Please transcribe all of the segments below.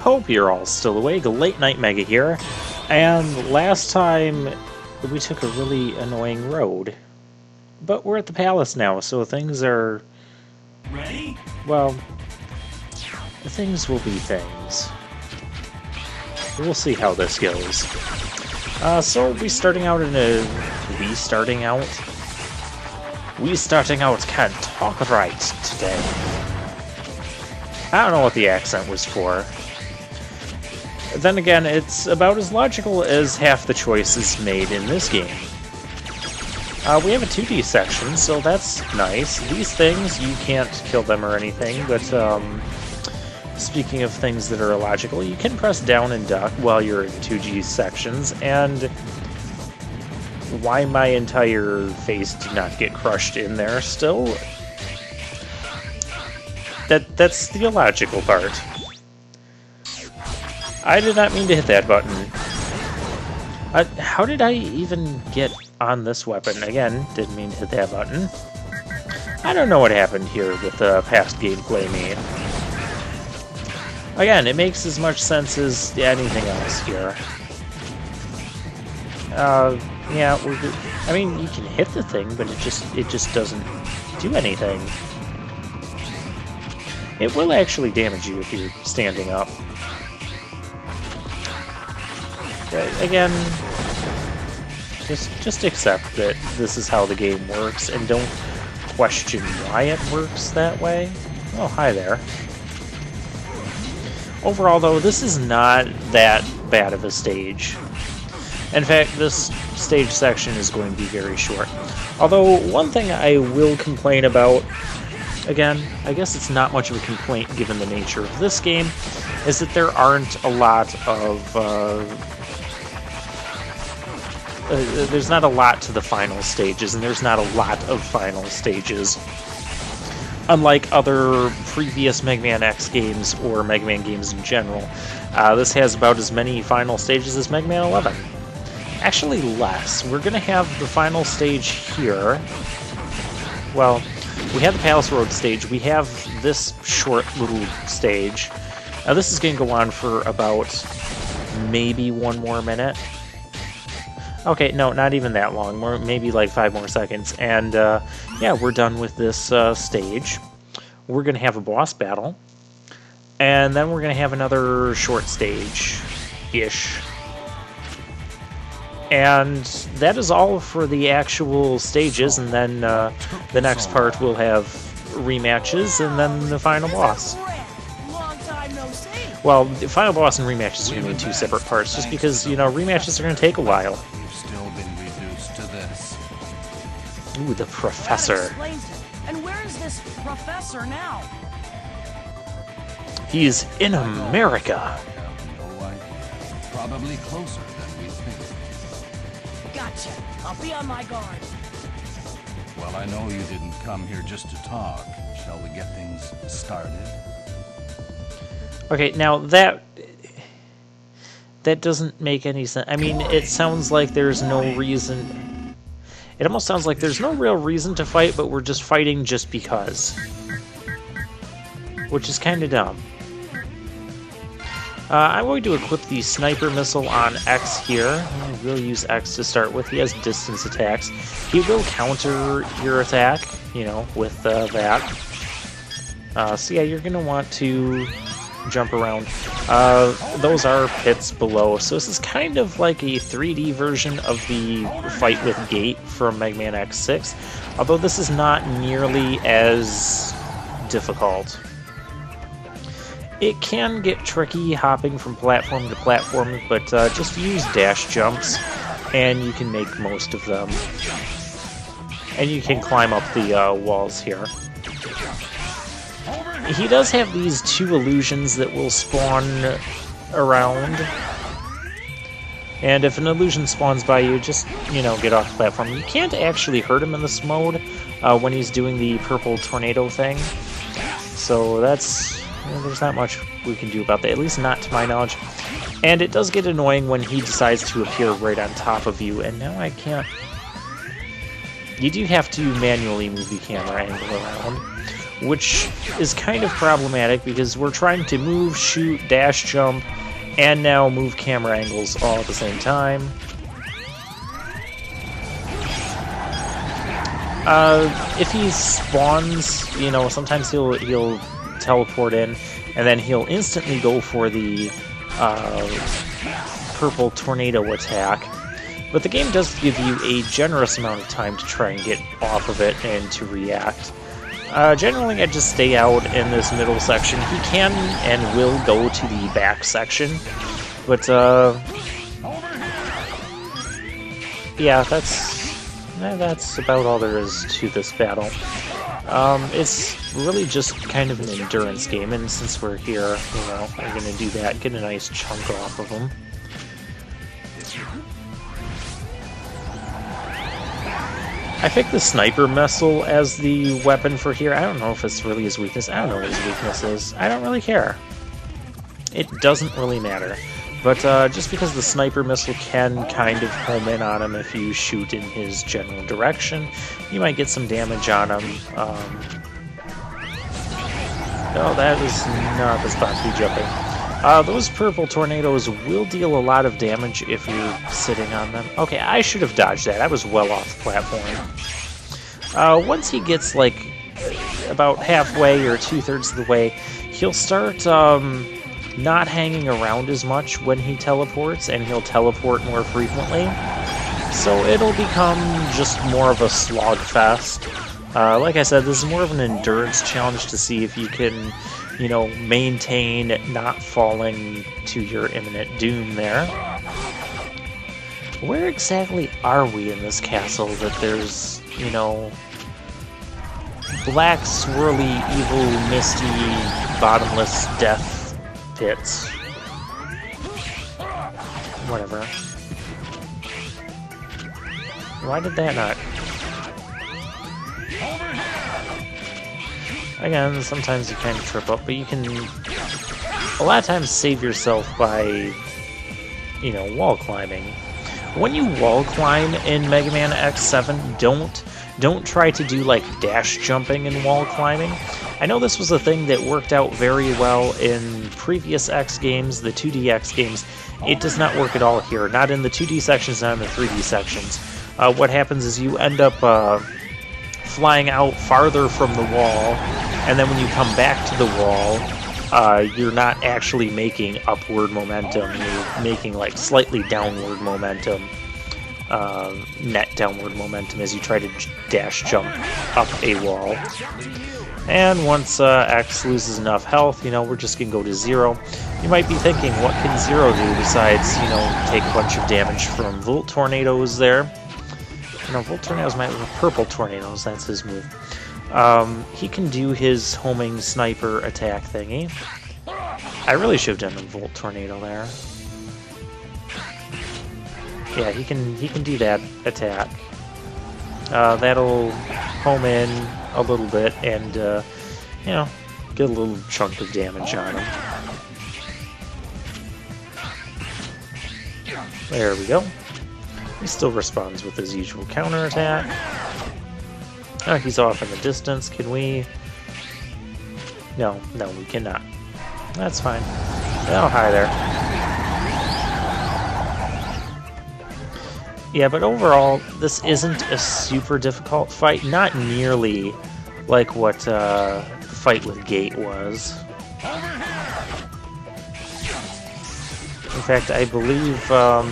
Hope you're all still awake. Late Night Mega here. And last time we took a really annoying road. But we're at the palace now, so things are... Ready? Well, things will be things. We'll see how this goes. So we starting out in a... We starting out can't talk right today. I don't know what the accent was for. Then again, it's about as logical as half the choices made in this game. We have a 2D section, so that's nice. These things, you can't kill them or anything, but speaking of things that are illogical, you can press down and duck while you're in 2D sections, and why my entire face did not get crushed in there still? That's the illogical part. I did not mean to hit that button. How did I even get on this weapon? Again, didn't mean to hit that button. I don't know what happened here with the past gameplay me. Again, it makes as much sense as anything else here. Yeah, I mean, you can hit the thing, but it just doesn't do anything. It will actually damage you if you're standing up. Again, just accept that this is how the game works, and don't question why it works that way. Oh, hi there. Overall, though, this is not that bad of a stage. In fact, this stage section is going to be very short. Although, one thing I will complain about, again, I guess it's not much of a complaint given the nature of this game, is that there aren't a lot of... there's not a lot to the final stages, and there's not a lot of final stages. Unlike other previous Mega Man X games, or Mega Man games in general, this has about as many final stages as Mega Man 11. Actually less. We're going to have the final stage here. Well, we have the Palace Road stage, we have this short little stage. Now this is going to go on for about maybe 1 more minute. Okay, no, not even that long. Maybe like 5 more seconds. And yeah, we're done with this stage. We're going to have a boss battle. And then we're going to have another short stage-ish. And that is all for the actual stages. And then the next part will have rematches and then the final boss. Well, the final boss and rematches are going to be in 2 separate parts, just because, you know, rematches are going to take a while. Ooh, the professor. And where is this professor now? He's in America. Probably closer than we think. Gotcha. I'll be on my guard. Well, I know you didn't come here just to talk. Shall we get things started? Okay, now that doesn't make any sense. I mean, it sounds like there's no reason. It almost sounds like there's no real reason to fight, but we're just fighting just because. Which is kind of dumb. I'm going to equip the sniper missile on X here. We'll use X to start with. He has distance attacks. He will counter your attack, you know, with that. So yeah, you're going to want to jump around. Those are pits below, so this is kind of like a 3D version of the fight with Gate from Mega Man X6, although this is not nearly as difficult. It can get tricky hopping from platform to platform, but just use dash jumps and you can make most of them. And you can climb up the walls here. He does have these 2 illusions that will spawn around. And if an illusion spawns by you, just, you know, get off the platform. You can't actually hurt him in this mode when he's doing the purple tornado thing. So that's... You know, there's not much we can do about that, at least not to my knowledge. And it does get annoying when he decides to appear right on top of you, and now I can't... You do have to manually move the camera angle around. which is kind of problematic because we're trying to move, shoot, dash, jump, and now move camera angles all at the same time. If he spawns, you know, sometimes he'll teleport in, and then he'll instantly go for the purple tornado attack. But the game does give you a generous amount of time to try and get off of it and to react. Generally, I just stay out in this middle section. He can and will go to the back section, but yeah, that's about all there is to this battle. It's really just kind of an endurance game, and since we're here, you know, we're gonna do that, get a nice chunk off of him. I picked the sniper missile as the weapon for here. I don't know if it's really his weakness. I don't know what his weakness is. I don't really care. It doesn't really matter. But just because the sniper missile can kind of home in on him if you shoot in his general direction, you might get some damage on him. No, that is not the spot to be jumping. Those purple tornadoes will deal a lot of damage if you're sitting on them. Okay, I should have dodged that. I was well off the platform. Once he gets, like, about halfway or 2/3 of the way, he'll start not hanging around as much when he teleports, and he'll teleport more frequently. So it'll become just more of a slogfest. Like I said, this is more of an endurance challenge to see if you can, you know, maintain not falling to your imminent doom there. Where exactly are we in this castle that there's, you know, black, swirly, evil, misty, bottomless death pits? Whatever. Why did that not? Again, sometimes you kind of trip up, but you can a lot of times save yourself by, you know, wall climbing. When you wall climb in Mega Man X7, don't try to do like dash jumping and wall climbing. I know this was a thing that worked out very well in previous X games, the 2D X games. It does not work at all here, not in the 2D sections, not in the 3D sections. What happens is you end up flying out farther from the wall, and then when you come back to the wall, you're not actually making upward momentum, you're making like slightly downward momentum, net downward momentum as you try to dash jump up a wall. And once X loses enough health, you know, we're just gonna go to 0. You might be thinking, what can 0 do besides, you know, take a bunch of damage from Volt Tornadoes there? You know, Volt Tornadoes might be Purple Tornadoes, that's his move. He can do his homing sniper attack thingy. I really should have done a Volt Tornado there. Yeah, he can do that attack. That'll home in a little bit and, you know, get a little chunk of damage on him. There we go. He still responds with his usual counterattack. Oh, he's off in the distance. Can we? No, we cannot. That's fine. Oh, hi there. Yeah, but overall, this isn't a super difficult fight. Not nearly like what the fight with Gate was. In fact, I believe I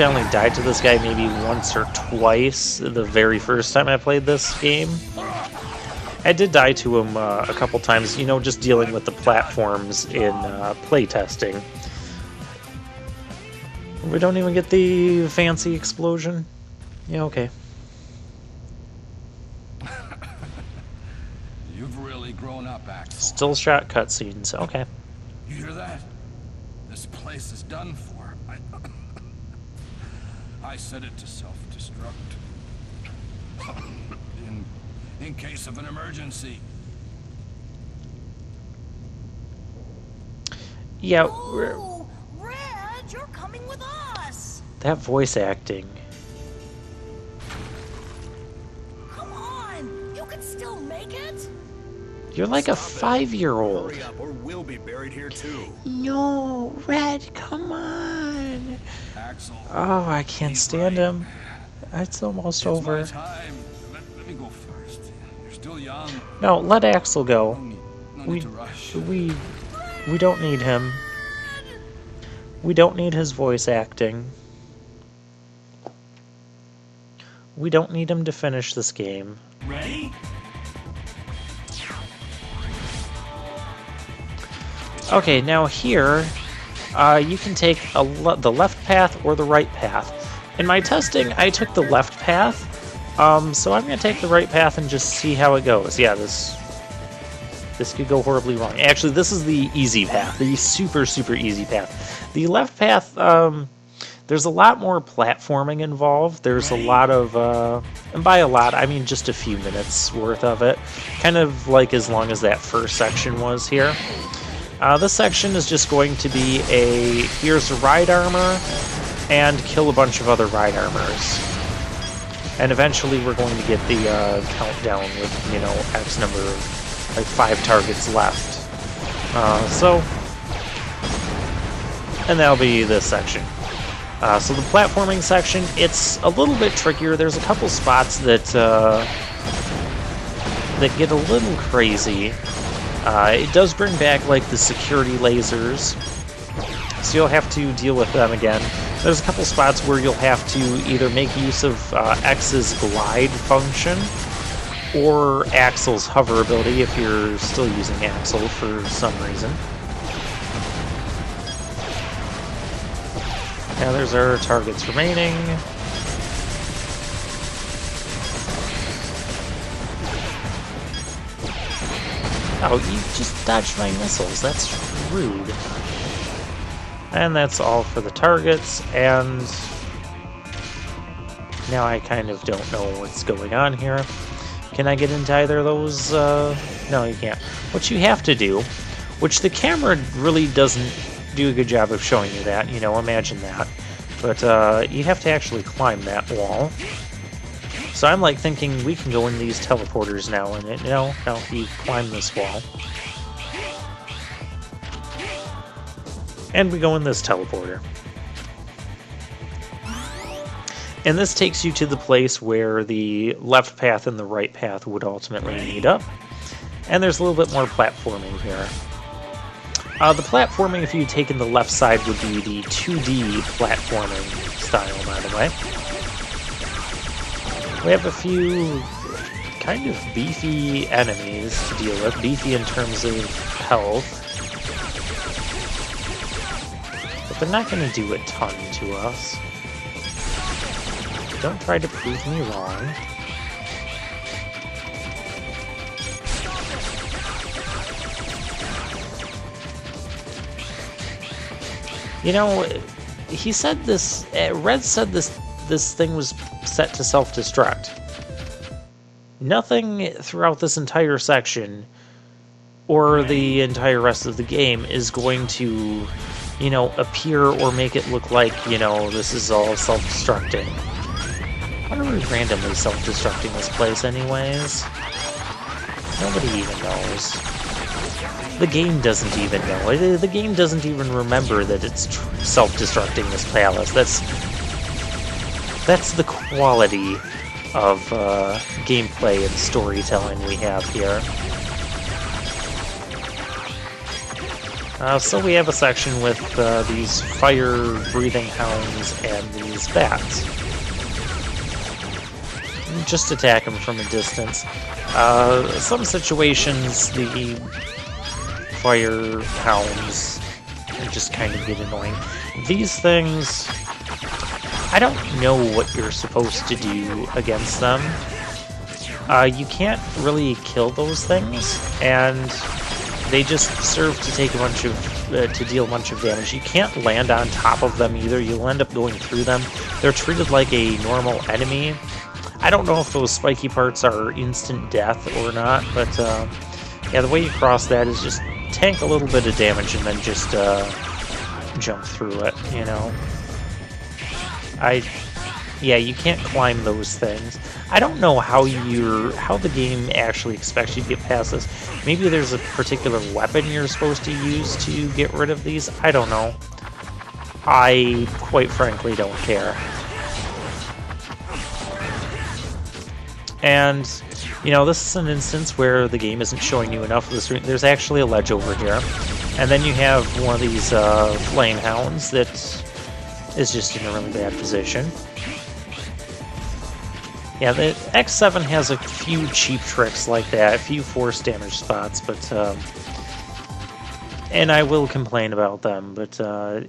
only died to this guy maybe once or twice the very first time I played this game. I did die to him a couple times, you know, just dealing with the platforms in playtesting. We don't even get the fancy explosion. Yeah, okay. You've really grown up, Axel. Still shot cutscenes. Okay. You hear that? This place is done for. I set it to self-destruct. in case of an emergency. Yeah. Ooh, Red, you're coming with us. That voice acting. Come on. You're like a 5-year-old. Hurry up, or we'll be buried here too. No, Red, come on. Axel. Oh, I can't he's stand right. him. It's almost It's over. my time. Let me go first. You're still young. No, let Axel go. No We need to rush. we don't need him. We don't need his voice acting. We don't need him to finish this game. Ready? Okay, now here, you can take the left path or the right path. In my testing, I took the left path, so I'm going to take the right path and just see how it goes. Yeah, this could go horribly wrong. Actually, this is the easy path, the super, super easy path. The left path, there's a lot more platforming involved. There's a lot of, and by a lot, I mean just a few minutes worth of it. Kind of like as long as that first section was here. This section is just going to be here's a ride armor, and kill a bunch of other ride armors. And eventually we're going to get the countdown with, you know, X number of, like 5 targets left. And that'll be this section. So the platforming section, it's a little bit trickier. There's a couple spots that get a little crazy. It does bring back, like, the security lasers, so you'll have to deal with them again. There's a couple spots where you'll have to either make use of X's glide function or Axel's hover ability if you're still using Axel for some reason. Now there's our targets remaining. Oh, you just dodged my missiles. That's rude. And that's all for the targets, and now I kind of don't know what's going on here. Can I get into either of those? No, you can't. What you have to do, which the camera really doesn't do a good job of showing you that, you know, imagine that. But you have to actually climb that wall. So I'm like thinking we can go in these teleporters now, and no, you climb this wall. And we go in this teleporter. And this takes you to the place where the left path and the right path would ultimately meet up. And there's a little bit more platforming here. The platforming, if you'd taken the left side, would be the 2D platforming style, by the way. We have a few kind of beefy enemies to deal with. Beefy in terms of health. But they're not going to do a ton to us. Don't try to prove me wrong. You know, he said this, Red said this thing was set to self-destruct. Nothing throughout this entire section, or the entire rest of the game, is going to, you know, appear or make it look like, you know, this is all self-destructing. Why are we randomly self-destructing this place anyways? Nobody even knows. The game doesn't even know. The game doesn't even remember that it's self-destructing this palace. That's the quality of gameplay and storytelling we have here. So we have a section with these fire-breathing hounds and these bats. Just attack them from a distance. Some situations, the fire hounds just kind of get annoying. These things, I don't know what you're supposed to do against them. You can't really kill those things, and they just serve to take a bunch of to deal a bunch of damage. You can't land on top of them either. You'll end up going through them. They're treated like a normal enemy. I don't know if those spiky parts are instant death or not, but yeah, the way you cross that is just tank a little bit of damage and then just jump through it, you know. Yeah, you can't climb those things. I don't know how the game actually expects you to get past this. Maybe there's a particular weapon you're supposed to use to get rid of these. I don't know. I quite frankly don't care. And you know, this is an instance where the game isn't showing you enough of the screen. There's actually a ledge over here, and then you have one of these flame hounds that is just in a really bad position. Yeah, the X7 has a few cheap tricks like that, a few force damage spots, but and I will complain about them, but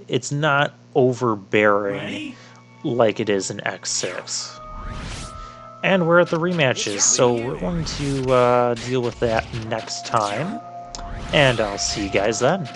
it's not overbearing like it is in X6. And we're at the rematches, so we're going to deal with that next time, and I'll see you guys then.